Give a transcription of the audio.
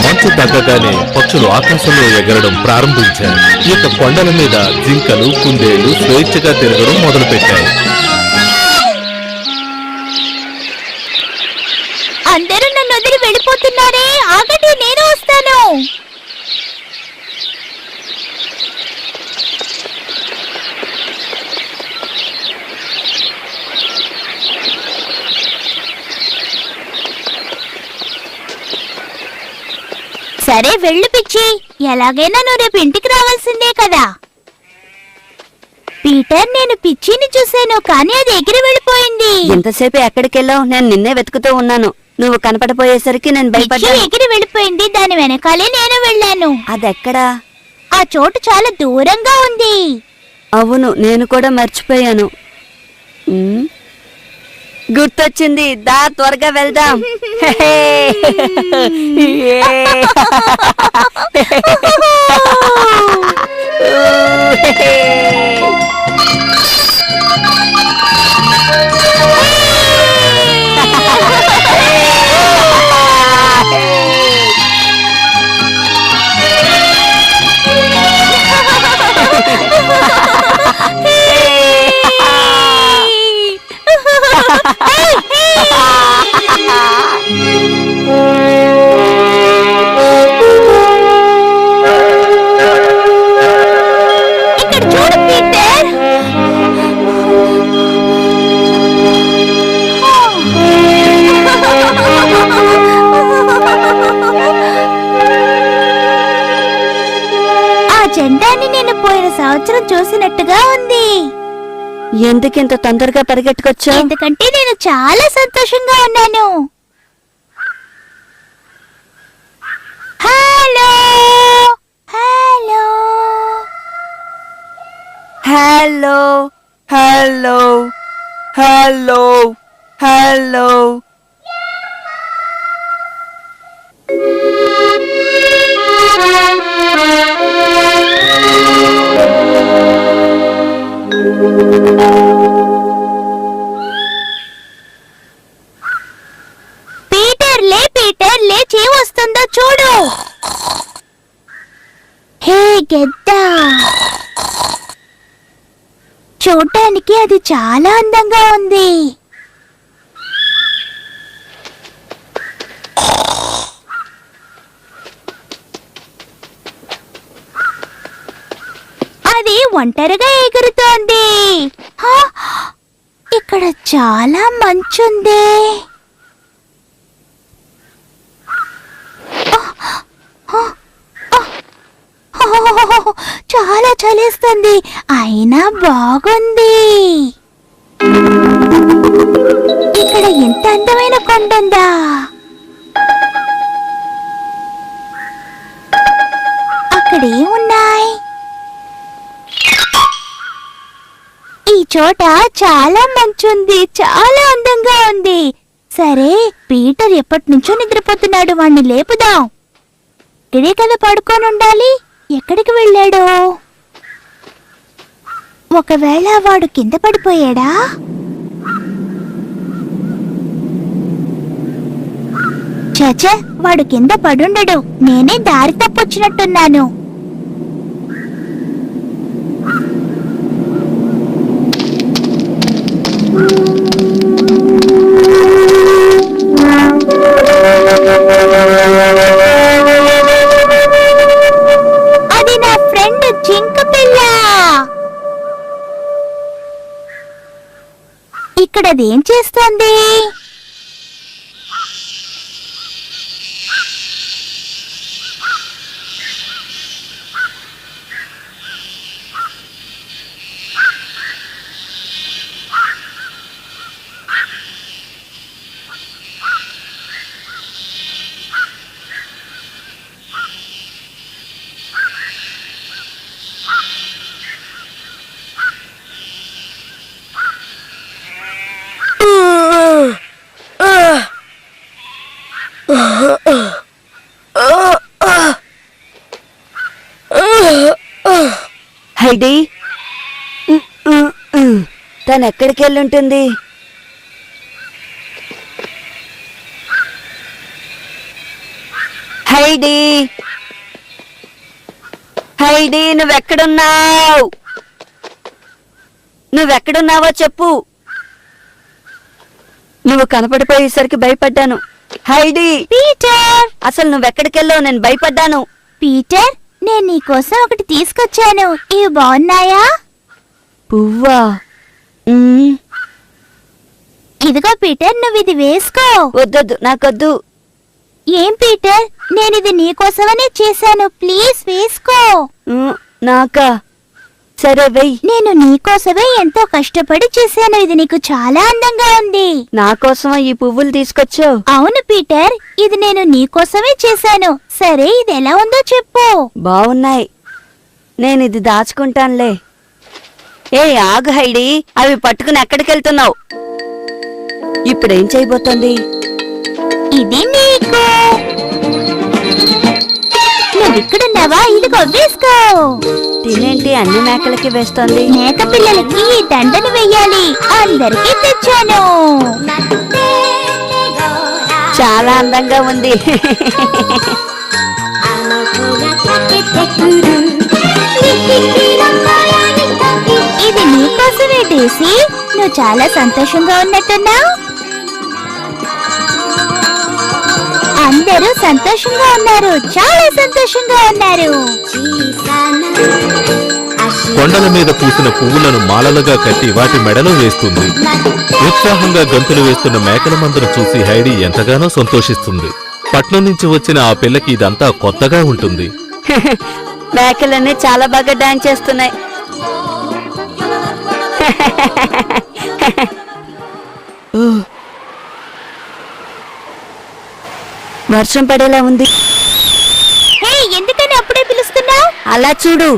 మంచు తగ్గగానే పక్షులు ఆకాశంలో ఎగరడం ప్రారంభించాయి. ఇక కొండల మీద జింకలు, కుందేళ్లు స్వేచ్ఛగా తిరగడం మొదలుపెట్టాయి. అందరూ నన్ను వదిలి వెళ్ళిపోతున్నారే, ఆగండి, నేను వస్తాను. సరే వెళ్ళు పిచ్చి, ఎలాగైనా నువ్వు రేపు ఇంటికి రావాల్సిందే కదా. పీటర్, నేను పిచ్చిని చూశాను, కానీ అది ఎగిరి వెళ్ళిపోయింది. ఎంతసేపు ఎక్కడికెళ్ళావు? నేను నిన్నే వెతుకుతూ ఉన్నాను. నువ్వు కనపడపోయేసరికి నేను భయపడ్డాను. ఎగిరి వెళ్ళిపోయింది, దాని వెనకాలే నేను వెళ్ళాను. అదెక్కడా? ఆ చోటు చాలా దూరంగా ఉంది. అవును, నేను కూడా మర్చిపోయాను. గుర్తొచ్చింది, దా త్వరగా వెళ్దాం. జెండాని నేను పోయిన సంవత్సరం చూసినట్టుగా ఉంది. ఎందుకింత తొందరగా పరిగెట్టుకొచ్చా? ఎందుకంటే నేను చాలా సంతోషంగా ఉన్నాను. Hello hello hello hello hello hello. Peter లే, వస్తుందో చూడు. హే గెద్ద, చూడటానికి అది చాలా అందంగా ఉంది. అది ఒంటరిగా ఎగురుతోంది. ఇక్కడ చాలా మంచుంది. చాలా చలిస్తుంది, అయినా బాగుంది. ఇక్కడ ఎంత అందమైన కొండుందా. అక్కడేమున్నాయి? ఈ చోట చాలా మంచుంది, చాలా అందంగా ఉంది. సరే, పీటర్ ఎప్పటి నుంచో నిద్రపోతున్నాడు, వాణ్ణి లేపుదాం. ఇక్కడే కదా పడుకొని ఉండాలి. ఎక్కడికి వెళ్ళాడో? ఒకవేళ వాడు కింద పడిపోయాడా? చచ్చా, వాడు కింద పడుండడు, నేనే దారి తప్పొచ్చినట్టున్నాను. అది నా ఫ్రెండ్ జింక పిల్ల. ఇక్కడ అదేం చేస్తోంది? హైడీ, తను ఎక్కడికి వెళ్ళుంటుంది? Heidi Heidi నువ్వెక్కడున్నావు? నువ్వెక్కడున్నావో చెప్పు. నువ్వు కనపడిపోయేసరికి భయపడ్డాను. హైడీ, పీటర్ అసలు నువ్వెక్కడికెళ్ళావు? నేను భయపడ్డాను. పీటర్ నేను నీకోసం ఒకటి తీసుకొచ్చాను. ఇవి బాగున్నాయా? పువ్వా? ఇదిగో పీటర్, నువ్వు ఇది వేసుకో. వద్దొద్దు, నాకొద్దు. ఏం పీటర్, నేను ఇది నీకోసమనే చేశాను. ప్లీజ్ వేసుకో. నాకా? సరే వెయ్యి. నేను నీకోసమే ఎంతో కష్టపడి చేశాను. ఇది నీకు చాలా అందంగా ఉంది. నా కోసమా ఈ పువ్వులు తీసుకొచ్చావు? అవును పీటర్, ఇది నేను నీకోసమే చేశాను. సరే, ఇది ఎలా ఉందో చెప్పు. బాగున్నాయి. నేను ఇది దాచుకుంటానులే. ఏ ఆగు హైడీ, అవి పట్టుకుని ఎక్కడికెళ్తున్నావు? ఇప్పుడేం చేయబోతోంది? ఇది నీకు. నువ్వు ఇక్కడున్నావా? ఇదిగో వేసుకో. తినేంటి అన్ని మేకలకి వేస్తోంది? మేక పిల్లలకి ఈ దండను వెయ్యాలి. అందరికీ తెచ్చాను. చాలా అందంగా ఉంది. ఇది నీకోసమే డేసీ. నువ్వు చాలా సంతోషంగా ఉన్నట్టున్నావు. అందరూ సంతోషంగా ఉన్నారు. చాలా సంతోషంగా ఉన్నారు. కొండల మీద పూసిన పువ్వులను మాలలుగా కట్టి వాటి మెడలో వేస్తుంది. ఉత్సాహంగా గంతులు వేస్తున్న మేకల మందను చూసి హైడీ ఎంతగానో సంతోషిస్తుంది. పట్నం నుంచి వచ్చిన ఆ పిల్లకి ఇదంతా కొత్తగా ఉంటుంది. మేకలన్నీ చాలా బాగా డాన్స్ చేస్తున్నాయి. వర్షం పడేలా ఉంది. హే, ఎందుకని అప్పుడే పిలుస్తున్నావు? అలా చూడు,